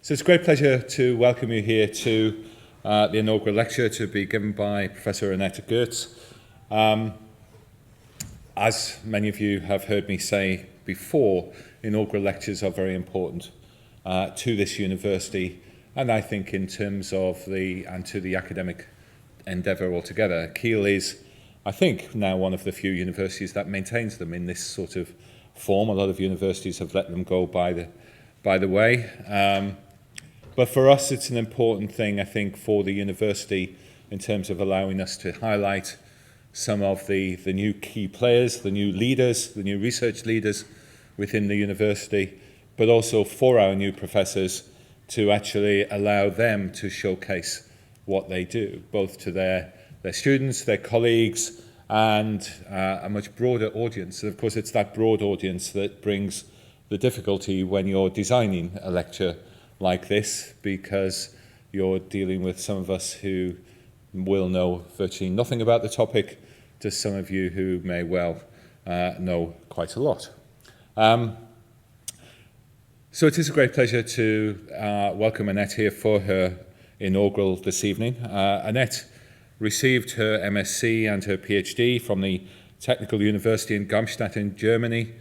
So it's a great pleasure to welcome you here to the inaugural lecture to be given by Professor Annette Götz. As many of you have heard me say before, inaugural lectures are very important to this university, and I think in terms of to the academic endeavour altogether. Keele is, I think, now one of the few universities that maintains them in this sort of form. A lot of universities have let them go by the way. But for us, it's an important thing, I think, for the university in terms of allowing us to highlight some of the new key players, the new leaders, the new research leaders within the university, but also for our new professors to actually allow them to showcase what they do, both to their students, their colleagues, and a much broader audience. And of course, it's that broad audience that brings the difficulty when you're designing a lecture like this, because you're dealing with some of us who will know virtually nothing about the topic to some of you who may well know quite a lot. So it is a great pleasure to welcome Annette here for her inaugural this evening. Annette received her MSc and her PhD from the Technical University in Darmstadt in Germany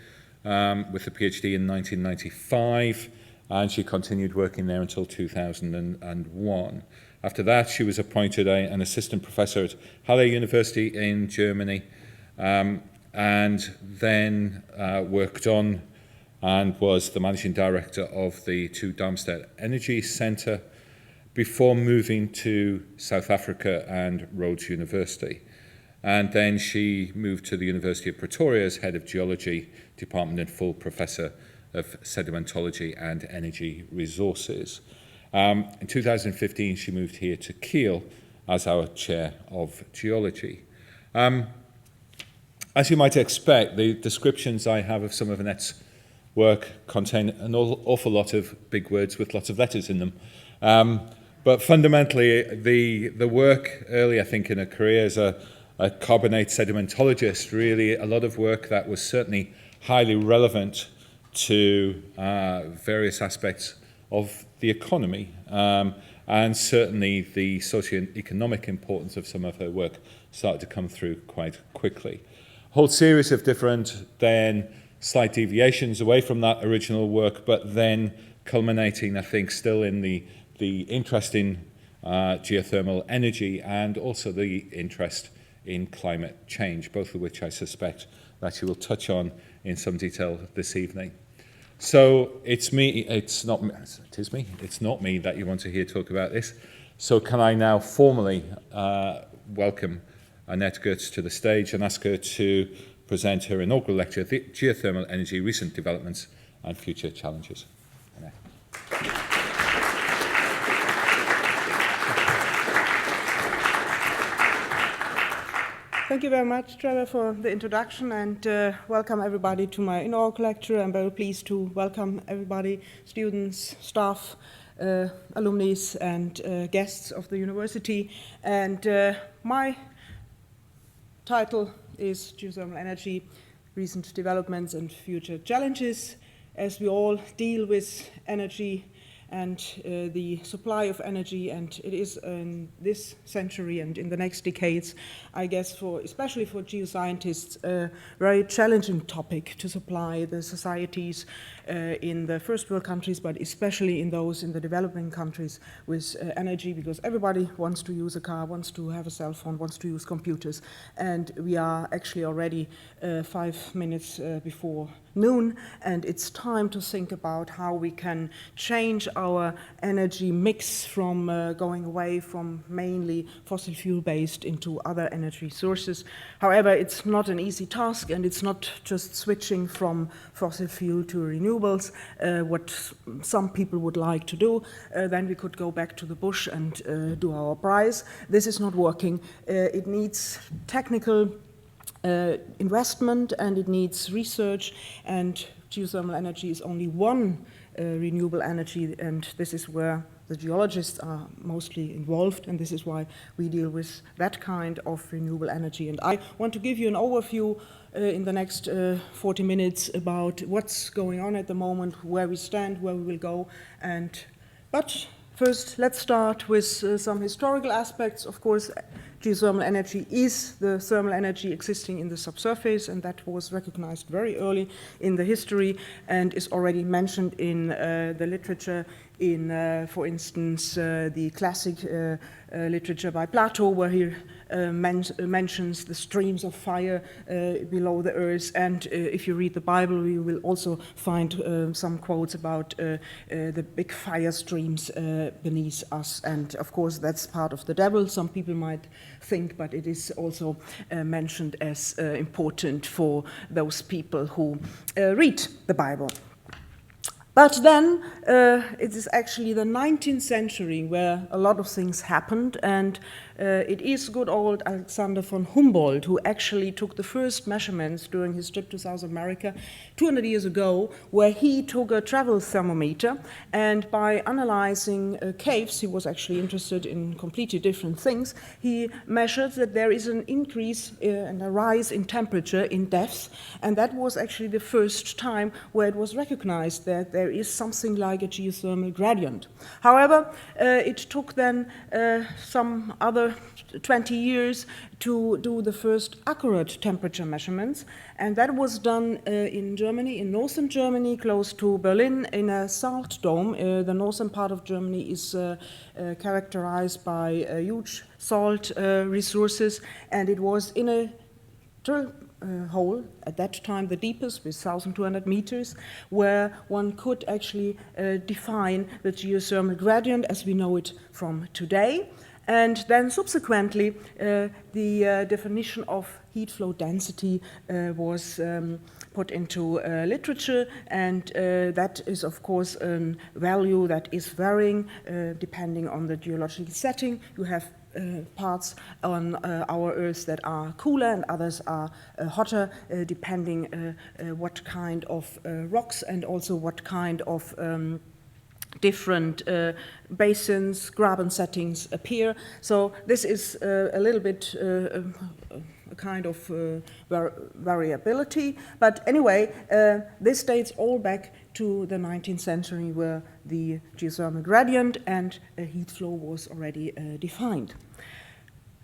with a PhD in 1995. And she continued working there until 2001. After that, she was appointed an assistant professor at Halle University in Germany, and then worked on and was the managing director of the TU Darmstadt Energy Centre before moving to South Africa and Rhodes University. And then she moved to the University of Pretoria as head of Geology department and full professor of sedimentology and energy resources. In 2015, she moved here to Keele as our chair of geology. As you might expect, the descriptions I have of some of Annette's work contain an awful lot of big words with lots of letters in them. But fundamentally, the work early, I think, in her career as a carbonate sedimentologist, really a lot of work that was certainly highly relevant to various aspects of the economy, and certainly the socio-economic importance of some of her work started to come through quite quickly. A whole series of different, then slight deviations away from that original work, but then culminating, I think, still in the interest in geothermal energy and also the interest in climate change, both of which I suspect that you will touch on in some detail this evening. So it's not me that you want to hear talk about this. So can I now formally welcome Annette Götz to the stage and ask her to present her inaugural lecture, Geothermal Energy, Recent Developments and Future Challenges. Annette. Thank you very much, Trevor, for the introduction, and welcome everybody to my inaugural lecture. I'm very pleased to welcome everybody, students, staff, alumni, and guests of the university. And my title is Geothermal Energy, Recent Developments and Future Challenges. As we all deal with energy and the supply of energy, and it is in this century and in the next decades, I guess, especially for geoscientists, a very challenging topic to supply the societies in the first world countries, but especially in those in the developing countries with energy, because everybody wants to use a car, wants to have a cell phone, wants to use computers, and we are actually already 5 minutes before noon, and it's time to think about how we can change our energy mix from going away from mainly fossil fuel based into other energy sources. However, it's not an easy task, and it's not just switching from fossil fuel to renewables, what some people would like to do. Then we could go back to the bush and do our prize. This is not working. It needs technical investment, and it needs research, and geothermal energy is only one renewable energy, and this is where the geologists are mostly involved, and this is why we deal with that kind of renewable energy. And I want to give you an overview in the next 40 minutes about what's going on at the moment, where we stand, where we will go, and But first, let's start with some historical aspects. Of course, geothermal energy is the thermal energy existing in the subsurface, and that was recognized very early in the history and is already mentioned in the literature in, for instance, the classic literature by Plato, where he mentions the streams of fire below the earth. And if you read the Bible, you will also find some quotes about the big fire streams beneath us. And of course, that's part of the devil, some people might think, but it is also mentioned as important for those people who read the Bible. But then it is actually the 19th century where a lot of things happened, and it is good old Alexander von Humboldt who actually took the first measurements during his trip to South America 200 years ago, where he took a travel thermometer, and by analyzing caves, he was actually interested in completely different things, he measured that there is an increase and a rise in temperature in depth, and that was actually the first time where it was recognized that there is something like a geothermal gradient. However, it took then some other 20 years to do the first accurate temperature measurements, and that was done in Germany, in northern Germany, close to Berlin, in a salt dome. The northern part of Germany is characterized by huge salt resources, and it was in a drill hole, at that time the deepest, with 1,200 meters, where one could actually define the geothermal gradient as we know it from today. And then subsequently, the definition of heat flow density was put into literature, and that is, of course, a value that is varying depending on the geological setting. You have parts on our Earth that are cooler and others are hotter, depending what kind of rocks and also what kind of different basins, graben settings appear. So this is a little bit a kind of variability. But anyway, this dates all back to the 19th century, where the geothermal gradient and heat flow was already defined.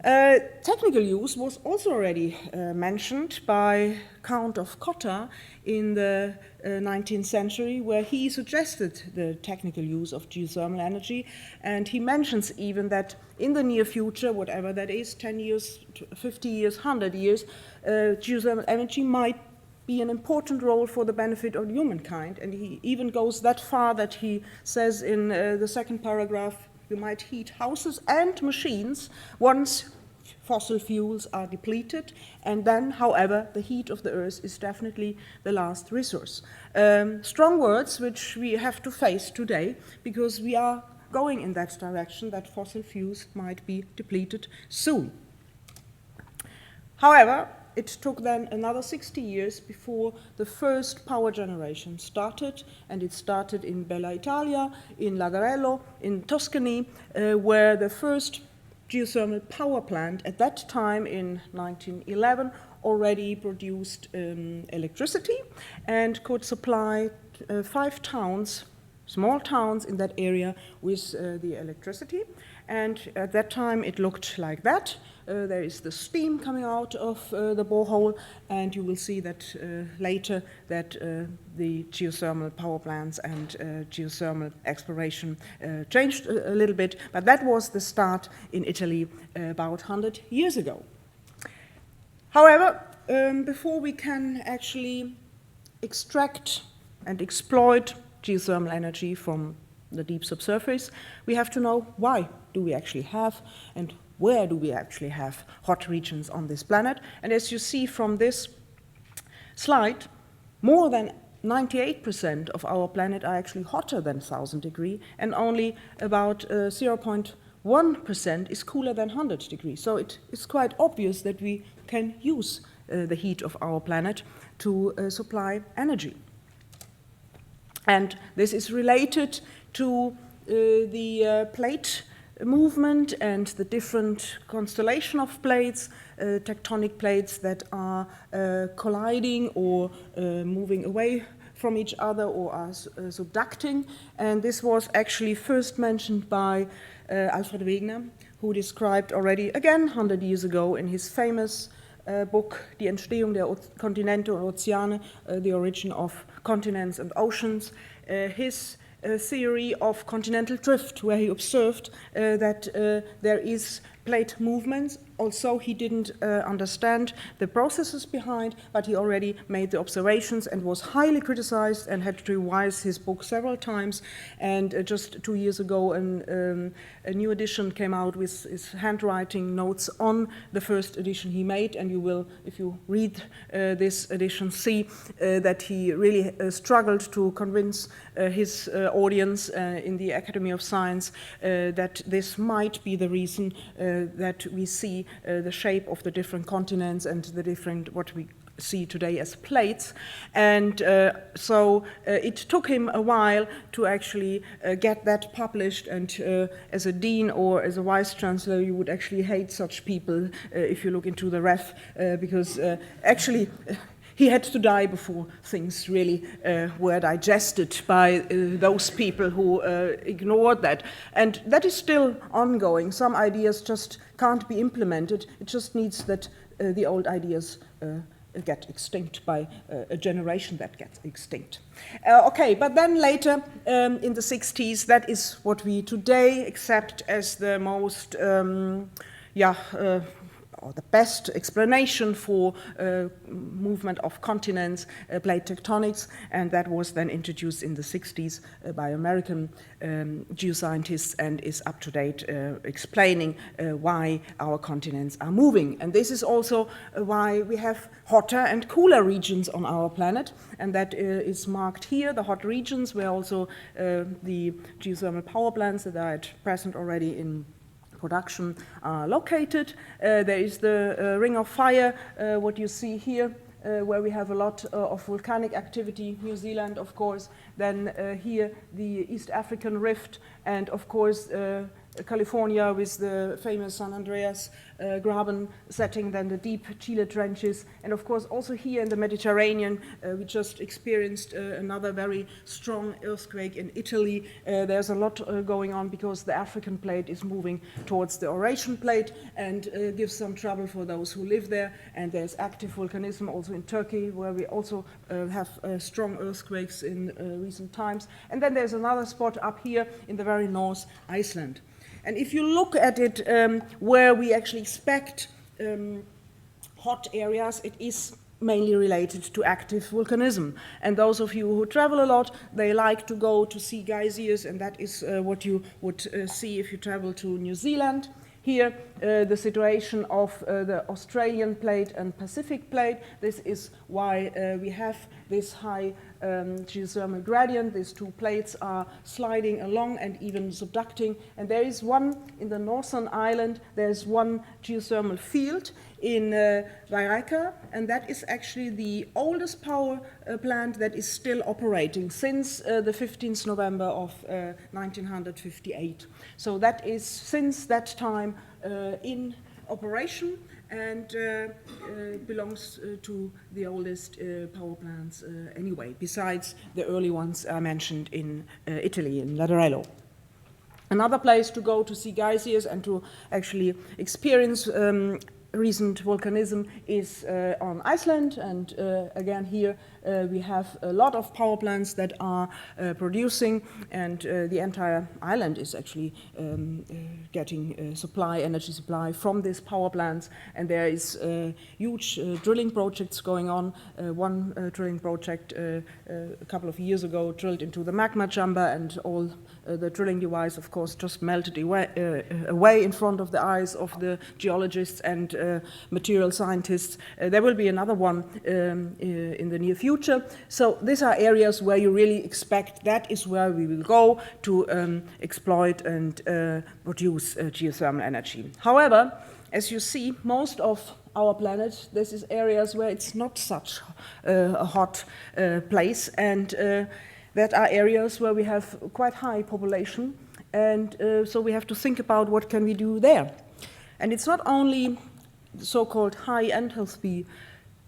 Technical use was also already mentioned by Count of Cotta in the 19th century, where he suggested the technical use of geothermal energy, and he mentions even that in the near future, whatever that is, 10 years, 50 years, 100 years, geothermal energy might be an important role for the benefit of humankind. And he even goes that far that he says in the second paragraph, you might heat houses and machines once fossil fuels are depleted, and then, however, the heat of the earth is definitely the last resource. Strong words which we have to face today, because we are going in that direction, that fossil fuels might be depleted soon. However, it took then another 60 years before the first power generation started, and it started in Bella Italia, in Lagarello, in Tuscany, where the first geothermal power plant at that time in 1911 already produced electricity and could supply 5 towns, small towns in that area, with the electricity. And at that time it looked like that. There is the steam coming out of the borehole, and you will see that later that the geothermal power plants and geothermal exploration changed a little bit, but that was the start in Italy about 100 years ago. However, before we can actually extract and exploit geothermal energy from the deep subsurface, we have to know why do we actually have and where do we actually have hot regions on this planet. And as you see from this slide, more than 98% of our planet are actually hotter than 1,000 degrees, and only about 0.1% is cooler than 100 degrees. So it is quite obvious that we can use the heat of our planet to supply energy. And this is related to the plate movement and the different constellation of plates, tectonic plates that are colliding or moving away from each other or are subducting. And this was actually first mentioned by Alfred Wegener, who described already, again, 100 years ago in his famous book, Die Entstehung der Kontinente und Ozeane, The Origin of Continents and Oceans, his theory of continental drift, where he observed that there is plate movements. Also, he didn't understand the processes behind, but he already made the observations and was highly criticized and had to revise his book several times. And just 2 years ago, a new edition came out with his handwriting notes on the first edition he made. And you will, if you read this edition, see that he really struggled to convince his audience in the Academy of Science that this might be the reason that we see the shape of the different continents and the different, what we see today as plates. And so it took him a while to actually get that published. And as a dean or as a vice chancellor, you would actually hate such people if you look into the ref, because actually he had to die before things really were digested by those people who ignored that. And that is still ongoing. Some ideas just can't be implemented. It just needs that the old ideas get extinct by a generation that gets extinct. Okay, but then later in the 60s, that is what we today accept as the most, or the best explanation for movement of continents, plate tectonics, and that was then introduced in the 60s by American geoscientists and is up to date explaining why our continents are moving. And this is also why we have hotter and cooler regions on our planet, and that is marked here, the hot regions, where also the geothermal power plants that are at present already in production are located. There is the Ring of Fire, what you see here, where we have a lot of volcanic activity, New Zealand, of course. Then here, the East African Rift, and of course, California with the famous San Andreas Graben setting, then the deep Chile trenches, and of course also here in the Mediterranean we just experienced another very strong earthquake in Italy. There's a lot going on because the African plate is moving towards the Eurasian plate and gives some trouble for those who live there. And there's active volcanism also in Turkey, where we also have strong earthquakes in recent times. And then there's another spot up here in the very north, Iceland. And if you look at it where we actually expect hot areas, it is mainly related to active volcanism. And those of you who travel a lot, they like to go to see geysers, and that is what you would see if you travel to New Zealand. Here, the situation of the Australian plate and Pacific plate. This is why we have this high geothermal gradient. These two plates are sliding along and even subducting. And there is one in the northern island. There's one geothermal field in Wairaka, and that is actually the oldest power plant that is still operating since the 15th November of 1958. So that is since that time in operation, and belongs to the oldest power plants anyway, besides the early ones I mentioned in Italy, in Ladarello. Another place to go to see geysers and to actually experience recent volcanism is on Iceland, and again here we have a lot of power plants that are producing, and the entire island is actually getting energy supply from these power plants. And there is huge drilling projects going on. One drilling project a couple of years ago drilled into the magma chamber, and all the drilling device, of course, just melted away in front of the eyes of the geologists and material scientists. There will be another one in the near future. So these are areas where you really expect that is where we will go to exploit and produce geothermal energy. However, as you see, most of our planet, this is areas where it's not such a hot place, and that are areas where we have quite high population, and so we have to think about what can we do there. And it's not only the so-called high enthalpy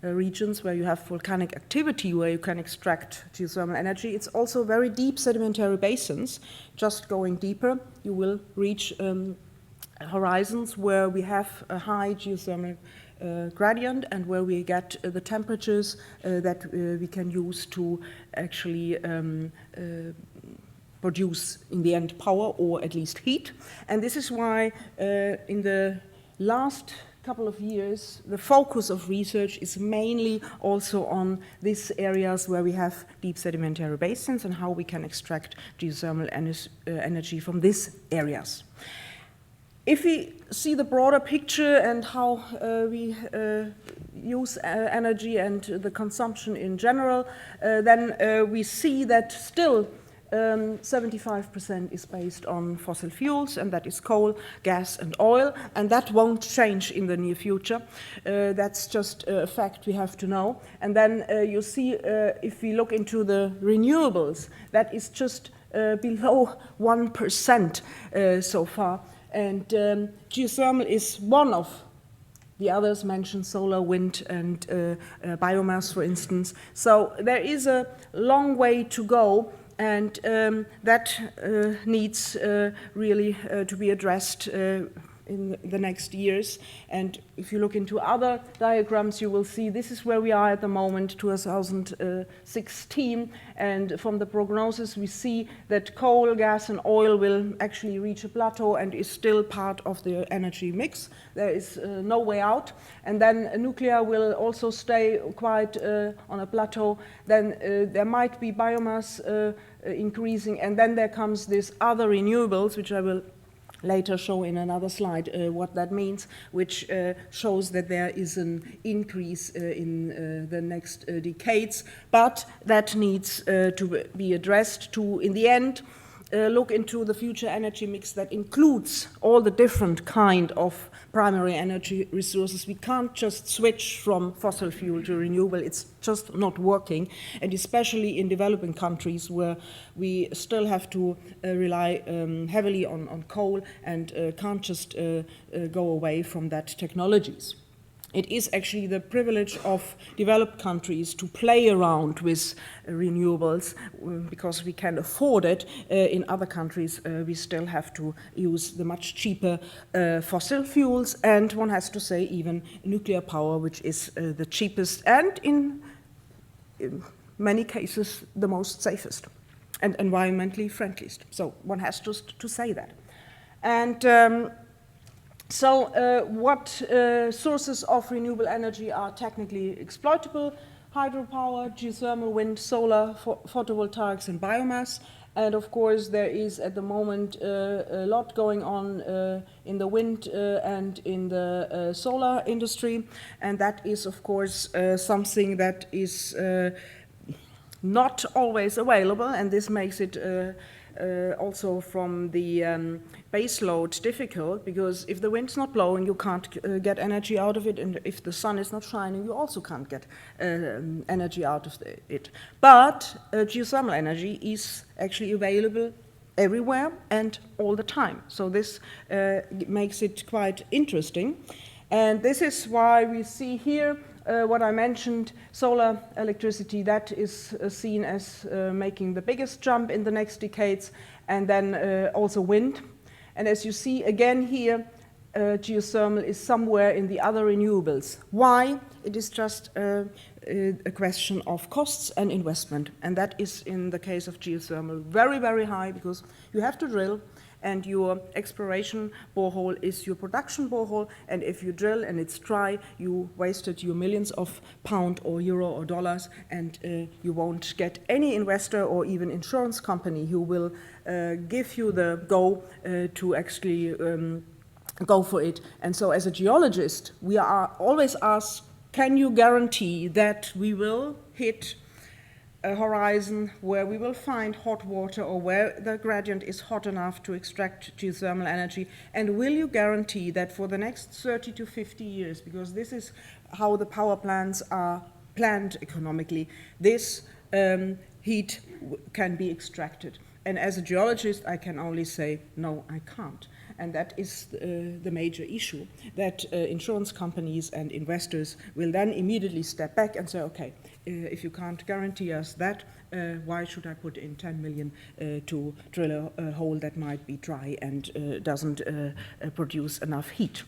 regions where you have volcanic activity, where you can extract geothermal energy. It's also very deep sedimentary basins. Just going deeper, you will reach horizons where we have a high geothermal gradient and where we get the temperatures that we can use to actually produce, in the end, power or at least heat. And this is why in the last couple of years, the focus of research is mainly also on these areas where we have deep sedimentary basins and how we can extract geothermal energy from these areas. If we see the broader picture and how we use energy and the consumption in general, then we see that still 75% is based on fossil fuels, and that is coal, gas, and oil, and that won't change in the near future. That's just a fact we have to know. And then you see, if we look into the renewables, that is just below 1% so far. And geothermal is one of the others mentioned, solar, wind, and biomass, for instance. So there is a long way to go, and that needs really to be addressed in the next years. And if you look into other diagrams, you will see this is where we are at the moment, 2016. And from the prognosis, we see that coal, gas, and oil will actually reach a plateau and is still part of the energy mix. There is no way out. And then nuclear will also stay quite on a plateau. Then there might be biomass increasing. And then there comes this other renewables, which I will later show in another slide what that means, which shows that there is an increase in the next decades, but that needs to be addressed to, in the end, look into the future energy mix that includes all the different kind of primary energy resources. We can't just switch from fossil fuel to renewable. It's just not working, and especially in developing countries where we still have to rely heavily on coal and can't just go away from that technologies. It is actually the privilege of developed countries to play around with renewables because we can afford it. In other countries, we still have to use the much cheaper fossil fuels, and one has to say even nuclear power, which is the cheapest and in many cases the most safest and environmentally friendliest. So one has just to say that. And So what sources of renewable energy are technically exploitable? Hydropower, geothermal, wind, solar, photovoltaics, and biomass. And of course, there is at the moment a lot going on in the wind and in the solar industry. And that is, of course, something that is not always available, and this makes it also from the base load difficult, because if the wind's not blowing, you can't get energy out of it, and if the sun is not shining, you also can't get energy out of it. But geothermal energy is actually available everywhere and all the time. So this makes it quite interesting. And this is why we see here what I mentioned, solar electricity, that is seen as making the biggest jump in the next decades, and then also wind. And as you see again here, geothermal is somewhere in the other renewables. Why? It is just a question of costs and investment, and that is in the case of geothermal very, very high, because you have to drill, and your exploration borehole is your production borehole, and if you drill and it's dry, you wasted your millions of pounds or euro or dollars, and you won't get any investor or even insurance company who will give you the go to actually go for it. And so as a geologist, we are always asked, can you guarantee that we will hit a horizon where we will find hot water, or where the gradient is hot enough to extract geothermal energy? And will you guarantee that for the next 30 to 50 years, because this is how the power plants are planned economically, this heat can be extracted? And as a geologist, I can only say, no, I can't. and that is the major issue, that insurance companies and investors will then immediately step back and say, okay, if you can't guarantee us that, why should I put in 10 million to drill a hole that might be dry and doesn't produce enough heat?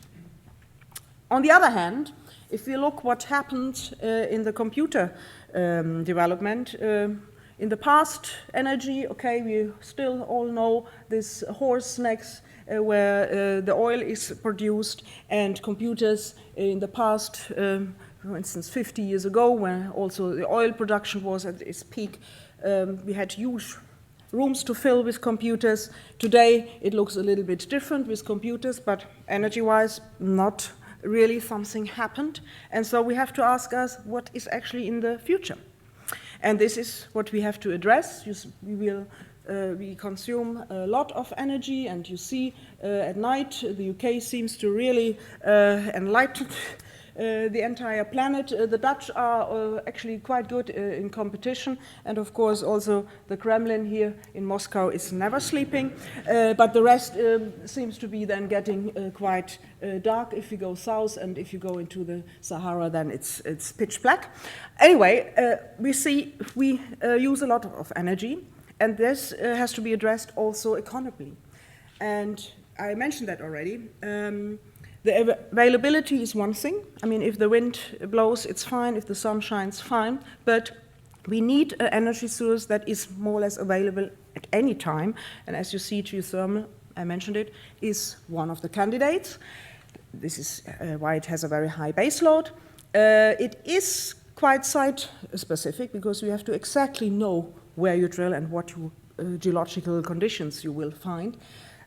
On the other hand, if we look what happened in the computer development, in the past, energy, okay, we still all know this horse necks where the oil is produced, and computers in the past, for instance, 50 years ago, when also the oil production was at its peak, we had huge rooms to fill with computers. Today, it looks a little bit different with computers, but energy-wise, not really something happened. And so we have to ask us what is actually in the future. And this is what we have to address. We consume a lot of energy, and you see at night the UK seems to really enlighten the entire planet. The Dutch are actually quite good in competition, and of course also the Kremlin here in Moscow is never sleeping, but the rest seems to be then getting quite dark if you go south, and if you go into the Sahara then it's pitch black. Anyway, we use a lot of energy, and this has to be addressed also economically. And I mentioned that already. The availability is one thing. I mean, if the wind blows, it's fine. If the sun shines, fine. But we need an energy source that is more or less available at any time. And as you see, geothermal, I mentioned it, is one of the candidates. This is why it has a very high base load. It is quite site-specific because you have to exactly know where you drill and what geological conditions you will find.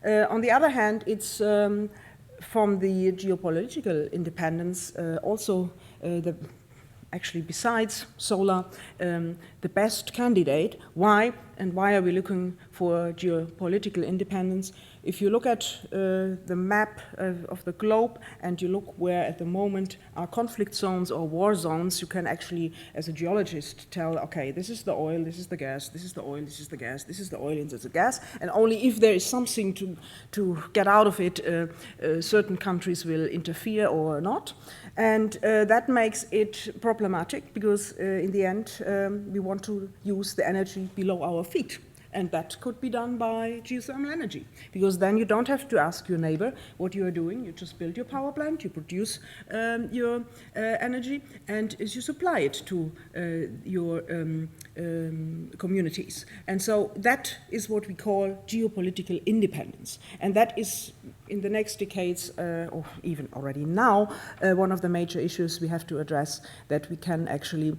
On the other hand, it's from the geopolitical independence, also actually besides solar, the best candidate. Why? And why are we looking for geopolitical independence? If you look at the map of the globe and you look where at the moment are conflict zones or war zones, you can actually, as a geologist, tell, okay, this is the oil, this is the gas, this is the oil, this is the gas, this is the oil, and this is the gas, and only if there is something to get out of it, certain countries will interfere or not. And that makes it problematic because in the end, we want to use the energy below our feet. And that could be done by geothermal energy, because then you don't have to ask your neighbor what you are doing. You just build your power plant, you produce your energy, and you supply it to your communities. And so that is what we call geopolitical independence. And that is, in the next decades, or even already now, one of the major issues we have to address, that we can actually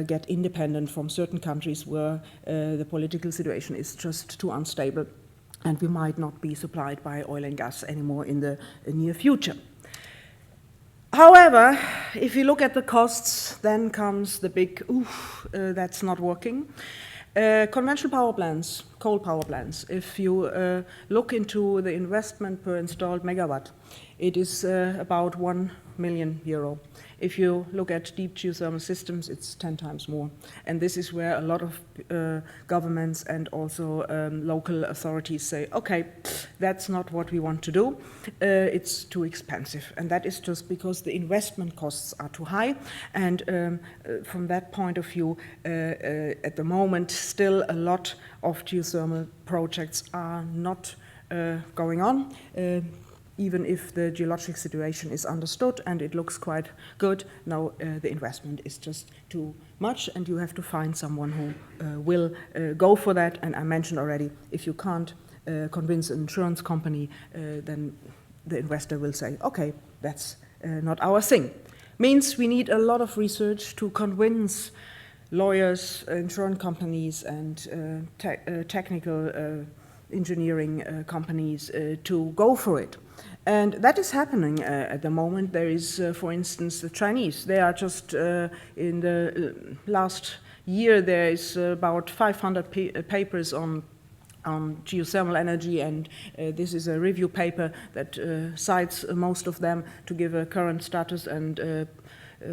get independent from certain countries where the political situation is just too unstable and we might not be supplied by oil and gas anymore in the near future. However, if you look at the costs, then comes the big, that's not working. Conventional power plants, coal power plants, if you look into the investment per installed megawatt, it is about €1 million. If you look at deep geothermal systems, it's 10 times more. And this is where a lot of governments and also local authorities say, okay, that's not what we want to do. It's too expensive. And that is just because the investment costs are too high. And from that point of view, at the moment, still a lot of geothermal projects are not going on. Even if the geologic situation is understood and it looks quite good, now the investment is just too much and you have to find someone who will go for that. And I mentioned already, if you can't convince an insurance company, then the investor will say, okay, that's not our thing. Means we need a lot of research to convince lawyers, insurance companies, and technical engineering companies to go for it. And that is happening at the moment. There is, for instance, the Chinese. They are just, in the last year, there is about 500 papers on geothermal energy, and this is a review paper that cites most of them to give a current status and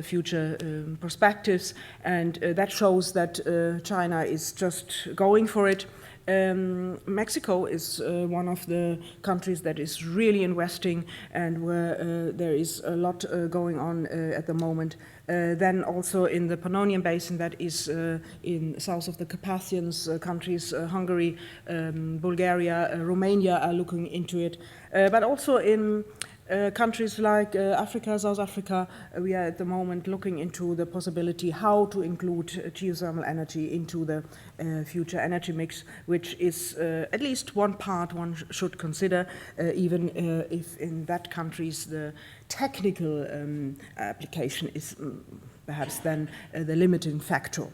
future perspectives. And that shows that China is just going for it. Mexico is one of the countries that is really investing and where there is a lot going on at the moment. Then also in the Pannonian Basin, that is in south of the Carpathians countries, Hungary, Bulgaria, Romania are looking into it. But also in countries like Africa, South Africa, we are at the moment looking into the possibility how to include geothermal energy into the future energy mix, which is at least one part one should consider, even if in that countries the technical application is perhaps then the limiting factor.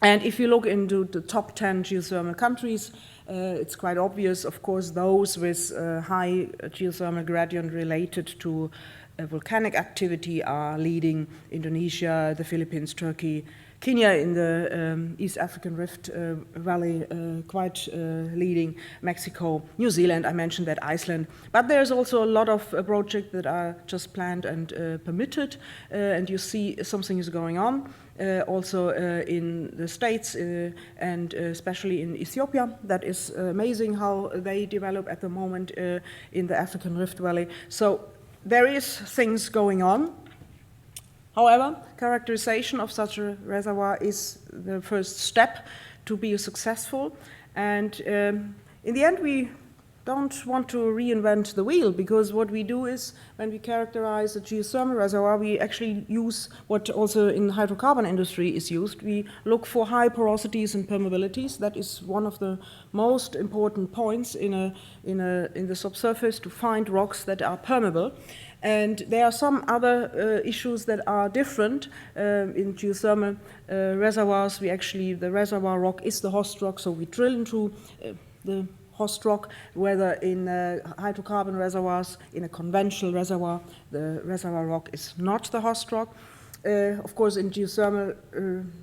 And if you look into the top 10 geothermal countries, it's quite obvious, of course, those with high geothermal gradient related to volcanic activity are leading: Indonesia, the Philippines, Turkey, Kenya in the East African Rift Valley, quite leading, Mexico, New Zealand, I mentioned that, Iceland. But there's also a lot of projects that are just planned and permitted, and you see something is going on. Also in the States and especially in Ethiopia. That is amazing how they develop at the moment in the African Rift Valley. So there is things going on. However, characterization of such a reservoir is the first step to be successful. And in the end, we don't want to reinvent the wheel, because what we do is, when we characterize a geothermal reservoir, we actually use what also in the hydrocarbon industry is used. We look for high porosities and permeabilities. That is one of the most important points in the subsurface, to find rocks that are permeable. And there are some other issues that are different in geothermal reservoirs. The reservoir rock is the host rock, so we drill into the host rock, whether in hydrocarbon reservoirs, in a conventional reservoir, the reservoir rock is not the host rock. Of course, in geothermal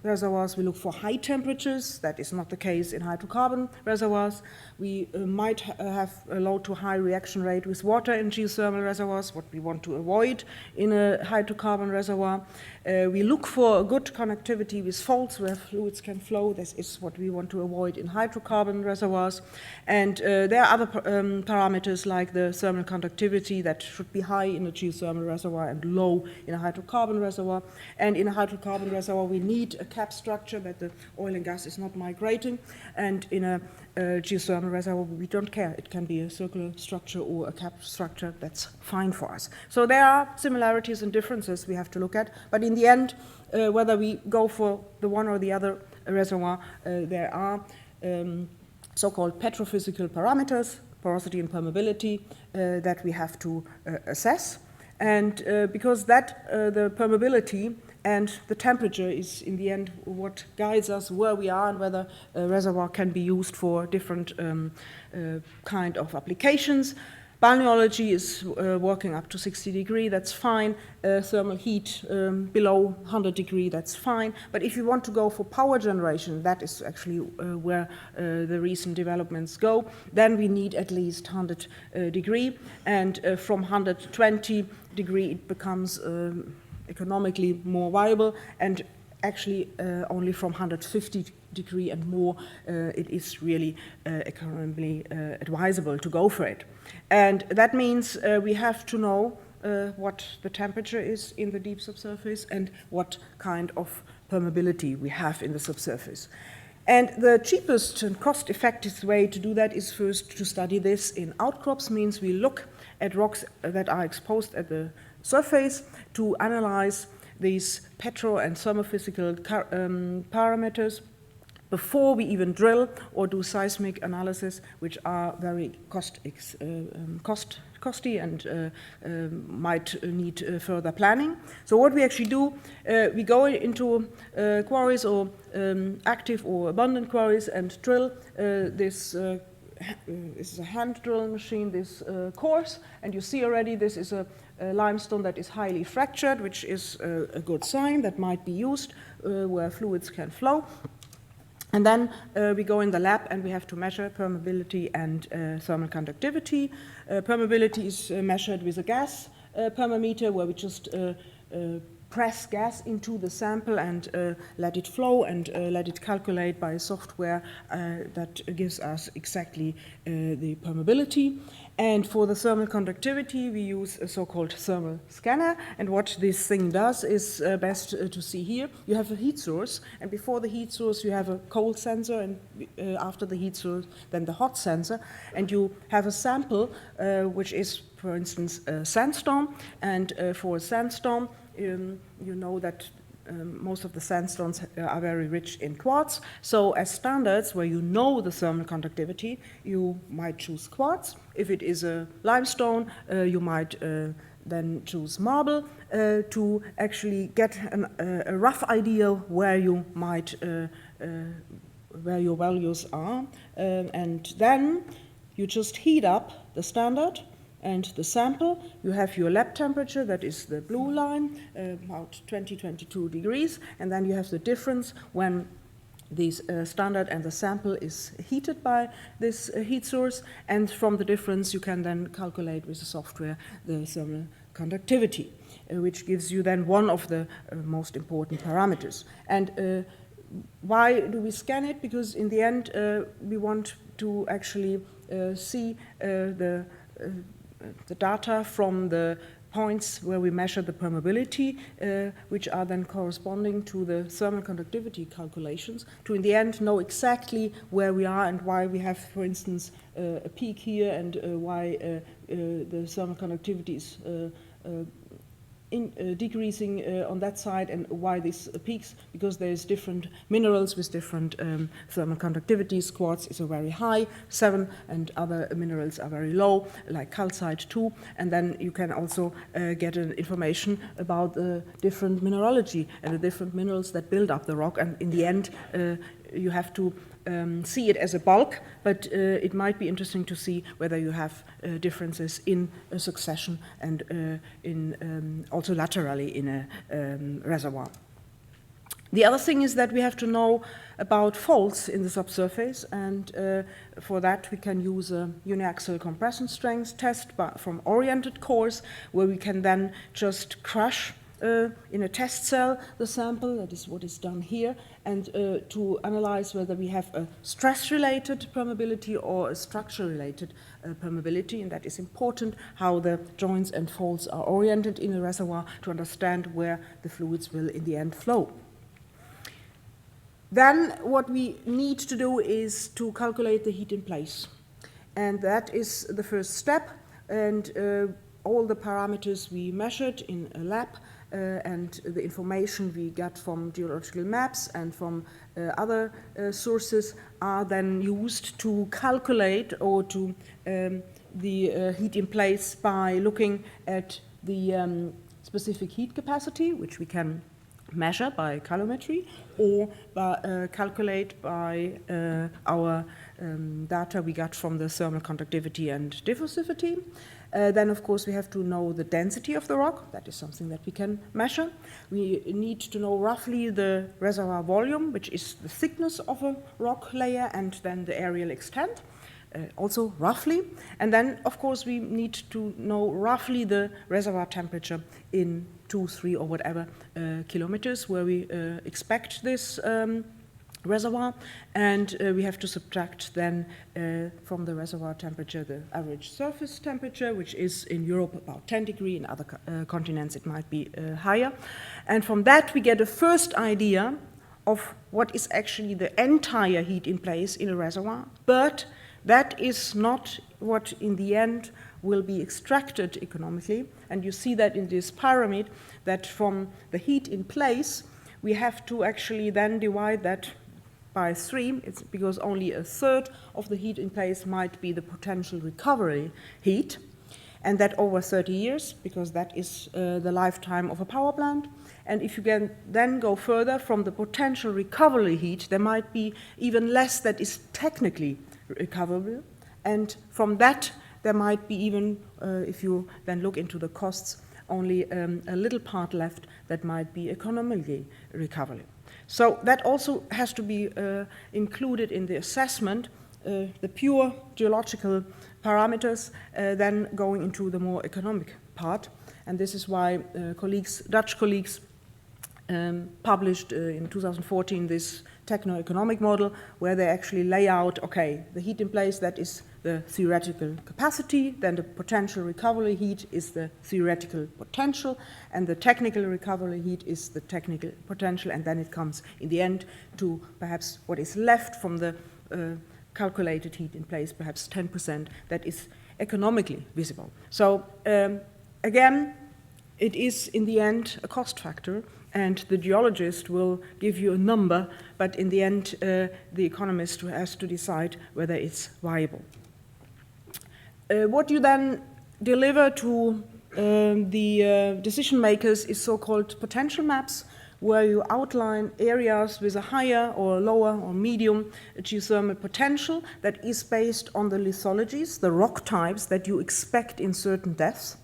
reservoirs, we look for high temperatures. That is not the case in hydrocarbon reservoirs. We might have a low to high reaction rate with water in geothermal reservoirs, what we want to avoid in a hydrocarbon reservoir. We look for a good connectivity with faults where fluids can flow. This is what we want to avoid in hydrocarbon reservoirs. And there are other parameters like the thermal conductivity that should be high in a geothermal reservoir and low in a hydrocarbon reservoir. And in a hydrocarbon reservoir, we need a cap structure that the oil and gas is not migrating. And in a geothermal reservoir, we don't care. It can be a circular structure or a cap structure. That's fine for us. So there are similarities and differences we have to look at. But in the end, whether we go for the one or the other reservoir, there are so-called petrophysical parameters, porosity and permeability, that we have to assess. And because the permeability and the temperature is, in the end, what guides us where we are and whether a reservoir can be used for different kind of applications. Balneology is working up to 60 degrees, that's fine. Thermal heat below 100 degrees, that's fine. But if you want to go for power generation, that is actually where the recent developments go, then we need at least 100 degrees. And from 120 degrees, it becomes economically more viable. And actually, only from 150 degrees and more, it is really economically advisable to go for it. And that means we have to know what the temperature is in the deep subsurface and what kind of permeability we have in the subsurface. And the cheapest and cost-effective way to do that is first to study this in outcrops, means we look at rocks that are exposed at the surface to analyze these petro and thermophysical parameters before we even drill or do seismic analysis, which are very costly and might need further planning. So what we actually do, we go into quarries or active or abundant quarries and drill this is a hand drill machine, this course, and you see already this is a limestone that is highly fractured, which is a good sign that might be used where fluids can flow. And then we go in the lab and we have to measure permeability and thermal conductivity. Permeability is measured with a gas permemeter, where we just press gas into the sample and let it flow and let it calculate by software that gives us exactly the permeability. And for the thermal conductivity, we use a so-called thermal scanner. And what this thing does is best to see here. You have a heat source, and before the heat source, you have a cold sensor, and after the heat source, then the hot sensor. And you have a sample, which is, for instance, a sandstone. And for a sandstone, you know that most of the sandstones are very rich in quartz. So as standards where you know the thermal conductivity, you might choose quartz. If it is a limestone, you might then choose marble to actually get a rough idea where you might, where your values are. And then you just heat up the standard and the sample. You have your lab temperature, that is the blue line, about 22 degrees, and then you have the difference when this standard and the sample is heated by this heat source, and from the difference you can then calculate with the software the thermal conductivity, which gives you then one of the most important parameters. And why do we scan it? Because in the end we want to actually see the data from the points where we measure the permeability, which are then corresponding to the thermal conductivity calculations, to in the end know exactly where we are and why we have, for instance, a peak here, and why the thermal conductivity is decreasing on that side, and why this peaks, because there's different minerals with different thermal conductivities. Quartz is a very high, 7, and other minerals are very low, like calcite 2. And then you can also get information about the different mineralogy and the different minerals that build up the rock. And in the end, you have to see it as a bulk, but it might be interesting to see whether you have differences in a succession and in also laterally in a reservoir. The other thing is that we have to know about faults in the subsurface, and for that we can use a uniaxial compression strength test from oriented cores, where we can then just crush in a test cell the sample. That is what is done here, and to analyze whether we have a stress-related permeability or a structure-related permeability, and that is important, how the joints and faults are oriented in a reservoir to understand where the fluids will in the end flow. Then what we need to do is to calculate the heat in place, and that is the first step, and all the parameters we measured in a lab and the information we got from geological maps and from other sources are then used to calculate or to the heat in place by looking at the specific heat capacity, which we can measure by calorimetry or calculate by our data we got from the thermal conductivity and diffusivity. Then, of course, we have to know the density of the rock. That is something that we can measure. We need to know roughly the reservoir volume, which is the thickness of a rock layer, and then the areal extent, also roughly. And then, of course, we need to know roughly the reservoir temperature in 2, 3, or whatever kilometers where we expect this reservoir, and we have to subtract then from the reservoir temperature the average surface temperature, which is in Europe about 10 degrees. In other continents it might be higher, and from that we get a first idea of what is actually the entire heat in place in a reservoir, but that is not what in the end will be extracted economically. And you see that in this pyramid, that from the heat in place we have to actually then divide that by 3, it's because only a third of the heat in place might be the potential recovery heat, and that over 30 years, because that is the lifetime of a power plant. And if you can then go further from the potential recovery heat, there might be even less that is technically recoverable, and from that there might be even, if you then look into the costs, only a little part left that might be economically recoverable. So that also has to be included in the assessment, the pure geological parameters, then going into the more economic part. And this is why Dutch colleagues published in 2014 this techno-economic model where they actually lay out, okay, the heat in place, that is the theoretical capacity, then the potential recovery heat is the theoretical potential, and the technical recovery heat is the technical potential, and then it comes in the end to perhaps what is left from the calculated heat in place, perhaps 10%, that is economically visible. So again, it is in the end a cost factor, and the geologist will give you a number, but in the end, the economist has to decide whether it's viable. What you then deliver to the decision makers is so-called potential maps, where you outline areas with a higher or lower or medium geothermal potential that is based on the lithologies, the rock types that you expect in certain depths.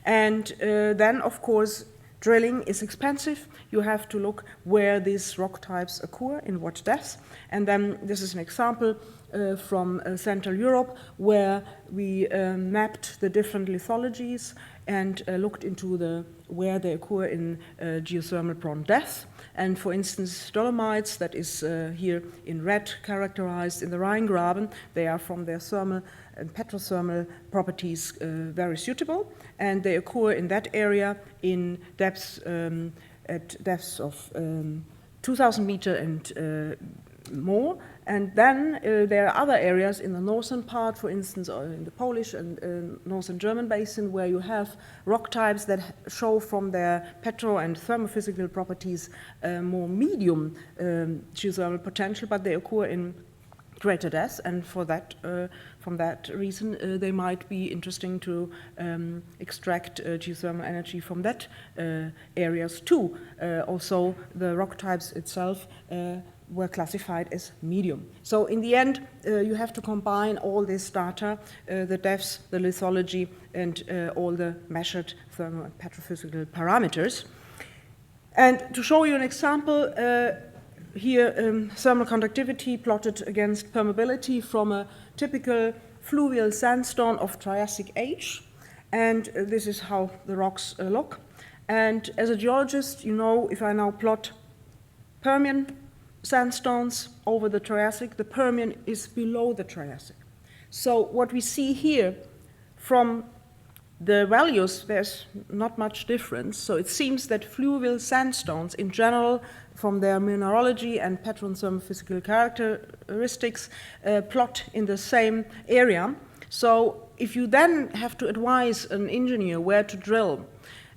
And then, of course, drilling is expensive. You have to look where these rock types occur, in what depths. And then this is an example from Central Europe where we mapped the different lithologies and looked into where they occur in geothermal prone depth. And for instance, dolomites, that is here in red characterized in the Rheingraben, they are from their thermal and petrothermal properties very suitable, and they occur in that area in depths at depths of 2,000 meters and more. And then there are other areas in the northern part, for instance, or in the Polish and northern German basin, where you have rock types that show from their petro and thermophysical properties more medium geothermal potential, but they occur in greater depths, and for that, from that reason, they might be interesting to extract geothermal energy from that areas too. Also, the rock types itself were classified as medium. So in the end, you have to combine all this data, the depths, the lithology, and all the measured thermal and petrophysical parameters. And to show you an example, here thermal conductivity plotted against permeability from a typical fluvial sandstone of Triassic age. And this is how the rocks look. And as a geologist, you know, if I now plot Permian sandstones over the Triassic, the Permian is below the Triassic. So what we see here from the values, there's not much difference. So it seems that fluvial sandstones in general, from their mineralogy and petrothermophysical characteristics, plot in the same area. So if you then have to advise an engineer where to drill,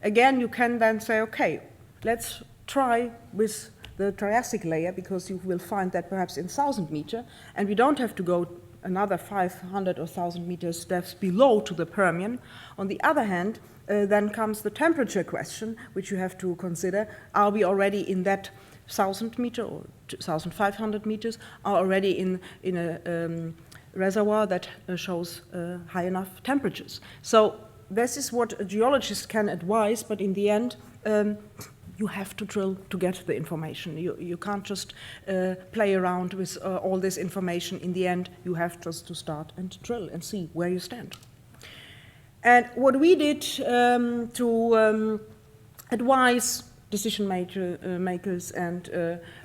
again, you can then say, okay, let's try with the Triassic layer, because you will find that perhaps in 1,000 meters, and we don't have to go another 500 or 1,000 meters depths below to the Permian. On the other hand, then comes the temperature question, which you have to consider. Are we already in that 1,000 meter or 1,500 meters? Are already in a reservoir that shows high enough temperatures? So this is what a geologist can advise, but in the end, you have to drill to get the information. You can't just play around with all this information. In the end, you have just to start and drill and see where you stand. And what we did to advise decision makers and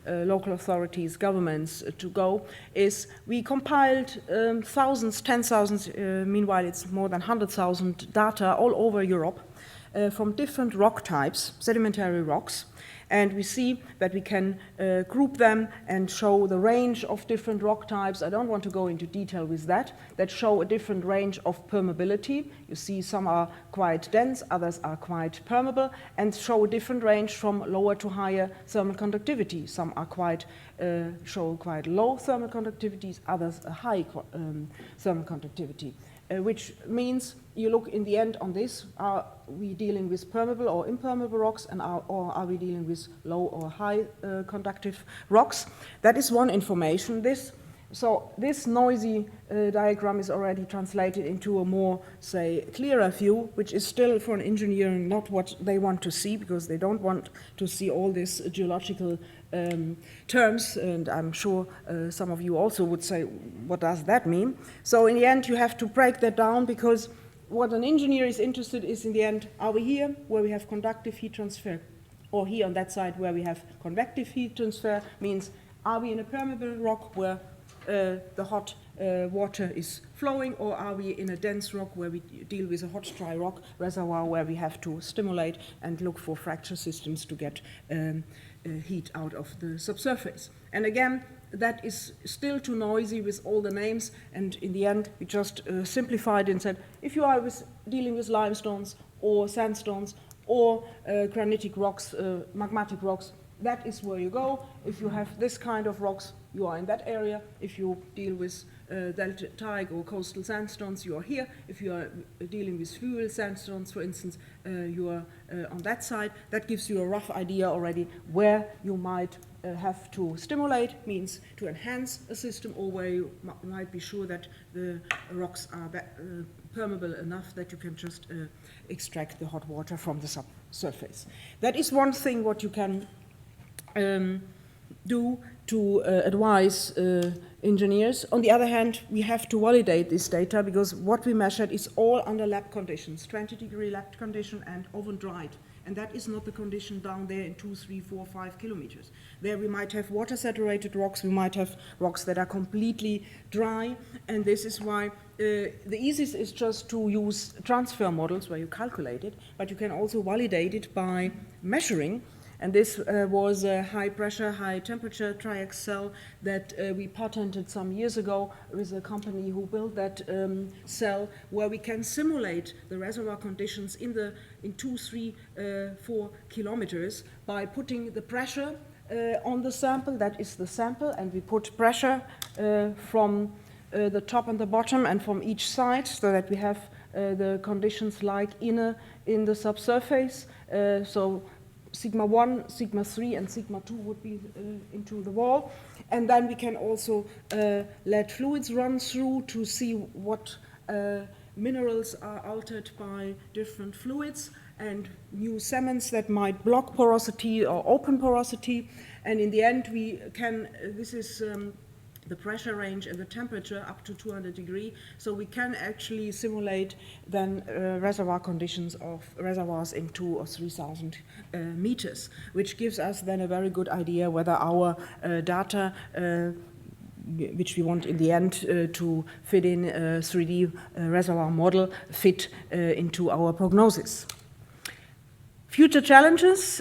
local authorities, governments to go, is we compiled thousands, 10,000, meanwhile it's more than 100,000 data all over Europe, from different rock types, sedimentary rocks, and we see that we can group them and show the range of different rock types. I don't want to go into detail with that show a different range of permeability. You see some are quite dense, others are quite permeable, and show a different range from lower to higher thermal conductivity. Some are show quite low thermal conductivities, others a high thermal conductivity. Which means you look in the end on this, are we dealing with permeable or impermeable rocks, and or are we dealing with low or high conductive rocks? That is one information. So this noisy diagram is already translated into a more, say, clearer view, which is still for an engineer not what they want to see, because they don't want to see all these geological terms, and I'm sure some of you also would say, what does that mean? So in the end, you have to break that down, because what an engineer is interested is in the end, are we here where we have conductive heat transfer, or here on that side where we have convective heat transfer, means are we in a permeable rock where the hot water is flowing, or are we in a dense rock where we deal with a hot dry rock reservoir where we have to stimulate and look for fracture systems to get heat out of the subsurface. And again, that is still too noisy with all the names, and in the end we just simplified and said if you are dealing with limestones or sandstones or granitic rocks, magmatic rocks, that is where you go. If you have this kind of rocks, you are in that area. If you deal with deltaic or coastal sandstones, you are here. If you are dealing with fluvial sandstones, for instance, you are on that side. That gives you a rough idea already where you might have to stimulate, means to enhance a system, or where you might be sure that the rocks are permeable enough that you can just extract the hot water from the subsurface. That is one thing what you can do to advise engineers. On the other hand, we have to validate this data because what we measured is all under lab conditions, 20-degree lab condition and oven dried. And that is not the condition down there in 2, 3, 4, 5 kilometers. There we might have water-saturated rocks, we might have rocks that are completely dry, and this is why the easiest is just to use transfer models where you calculate it, but you can also validate it by measuring. And this was a high pressure, high temperature triax cell that we patented some years ago with a company who built that cell, where we can simulate the reservoir conditions in 2, 3, 4 kilometers by putting the pressure on the sample. That is the sample, and we put pressure from the top and the bottom and from each side, so that we have the conditions like in the subsurface. So sigma 1, sigma 3, and sigma 2 would be into the wall. And then we can also let fluids run through to see what minerals are altered by different fluids, and new cements that might block porosity or open porosity. And in the end, we can, this is the pressure range and the temperature up to 200 degrees. So we can actually simulate then reservoir conditions of reservoirs in 2,000 or 3,000 meters, which gives us then a very good idea whether our data which we want in the end to fit in a 3D reservoir model fit into our prognosis. Future challenges.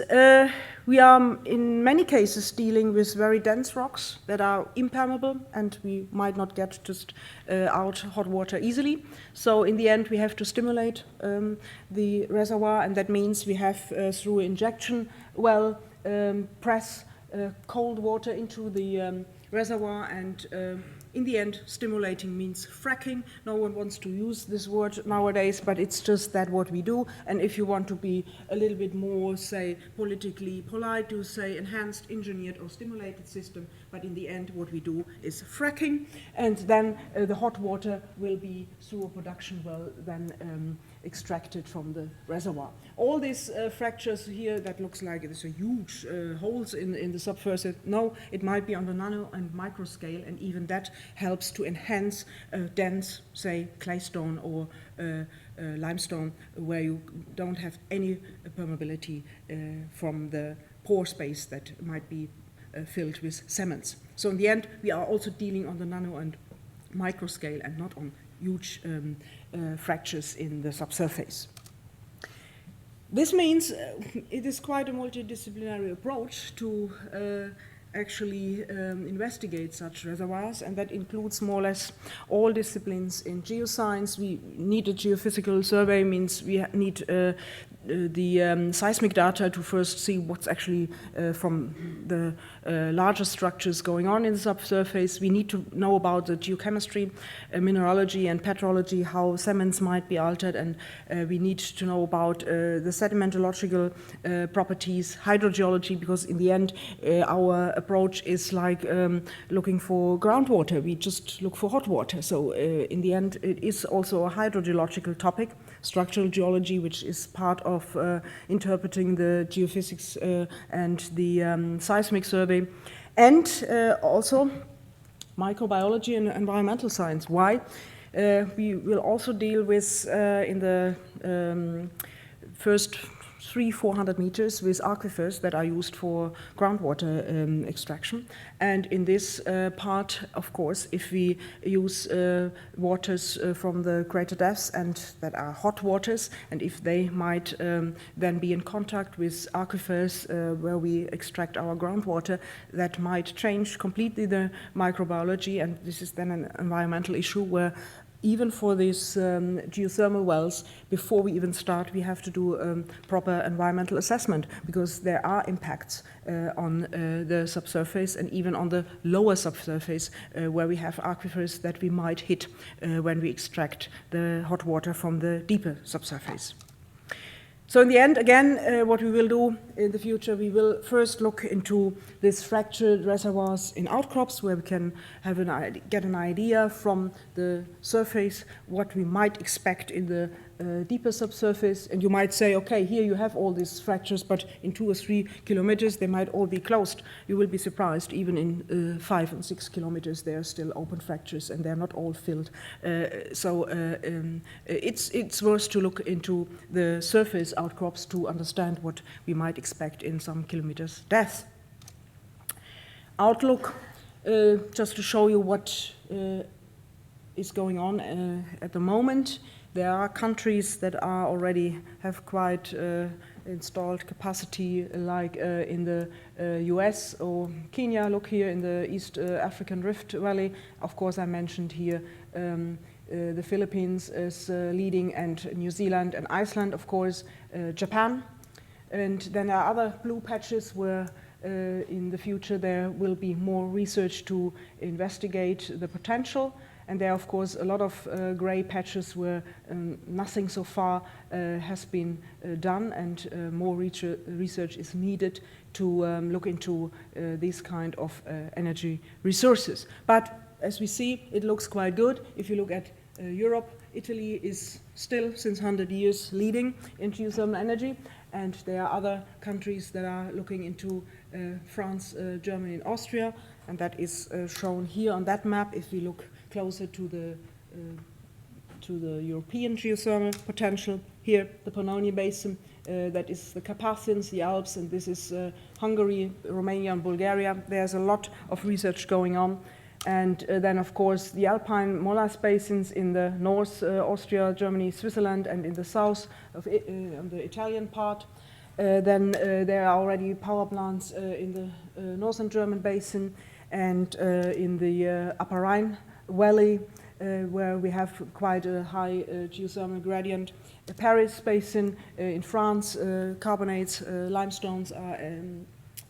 We are in many cases dealing with very dense rocks that are impermeable, and we might not get just out hot water easily. So in the end we have to stimulate the reservoir, and that means we have through injection well press cold water into the reservoir, and in the end stimulating means fracking. No one wants to use this word nowadays, but it's just that what we do. And if you want to be a little bit more, say, politically polite, you say enhanced, engineered or stimulated system, but in the end what we do is fracking, and then the hot water will be through a production well then extracted from the reservoir. All these fractures here, that looks like there's a huge holes in the subsurface. No, it might be on the nano and micro scale, and even that helps to enhance dense, say, claystone or limestone, where you don't have any permeability from the pore space that might be filled with cements. So in the end, we are also dealing on the nano and micro scale and not on huge fractures in the subsurface. This means it is quite a multidisciplinary approach to actually investigate such reservoirs, and that includes more or less all disciplines in geoscience. We need a geophysical survey, means we need the seismic data to first see what's actually from the larger structures going on in the subsurface. We need to know about the geochemistry, mineralogy and petrology, how cements might be altered, and we need to know about the sedimentological properties, hydrogeology, because in the end our approach is like looking for groundwater. We just look for hot water. So in the end it is also a hydrogeological topic, structural geology, which is part of interpreting the geophysics and the seismic survey, and also microbiology and environmental science. Why? We will also deal with in the first 300-400 meters with aquifers that are used for groundwater extraction. And in this part, of course, if we use waters from the greater depths and that are hot waters, and if they might then be in contact with aquifers where we extract our groundwater, that might change completely the microbiology, and this is then an environmental issue where even for these geothermal wells, before we even start, we have to do proper environmental assessment, because there are impacts on the subsurface and even on the lower subsurface where we have aquifers that we might hit when we extract the hot water from the deeper subsurface. So in the end, again, what we will do in the future, we will first look into these fractured reservoirs in outcrops, where we can have get an idea from the surface what we might expect in the deeper subsurface. And you might say, okay, here you have all these fractures, but in 2 or 3 kilometers they might all be closed. You will be surprised, even in 5 and 6 kilometers there are still open fractures and they're not all filled. It's worth to look into the surface outcrops to understand what we might expect in some kilometers depth. Outlook, just to show you what is going on at the moment. There are countries that are already have quite installed capacity, like in the US or Kenya. Look here in the East African Rift Valley. Of course, I mentioned here the Philippines is leading, and New Zealand and Iceland, of course, Japan. And then there are other blue patches where in the future there will be more research to investigate the potential. And there are, of course, a lot of gray patches where nothing so far has been done, and more research is needed to look into these kind of energy resources. But as we see, it looks quite good. If you look at Europe, Italy is still, since 100 years, leading in geothermal energy, and there are other countries that are looking into France, Germany, and Austria, and that is shown here on that map. If we look closer to the European geothermal potential. Here, the Pannonia Basin, that is the Carpathians, the Alps, and this is Hungary, Romania, and Bulgaria. There's a lot of research going on. And then, of course, the Alpine morass basins in the north, Austria, Germany, Switzerland, and in the south of on the Italian part. Then there are already power plants in the northern German basin and in the Upper Rhine Valley, where we have quite a high geothermal gradient. The Paris Basin in France, carbonates, limestones are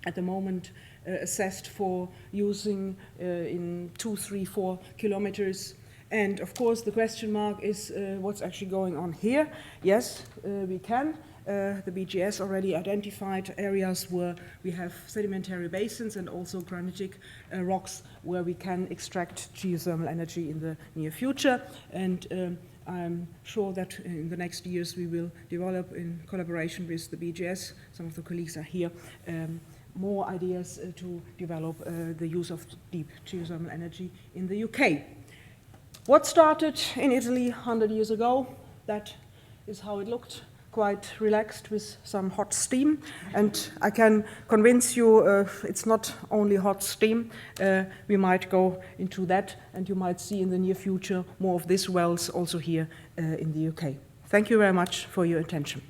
at the moment assessed for using in 2, 3, 4 kilometers. And of course the question mark is what's actually going on here. Yes, we can. The BGS already identified areas where we have sedimentary basins and also granitic rocks where we can extract geothermal energy in the near future. And I'm sure that in the next years we will develop, in collaboration with the BGS, some of the colleagues are here, more ideas to develop the use of deep geothermal energy in the UK. What started in Italy 100 years ago, that is how it looked. Quite relaxed with some hot steam, and I can convince you it's not only hot steam. We might go into that, and you might see in the near future more of these wells also here in the UK. Thank you very much for your attention.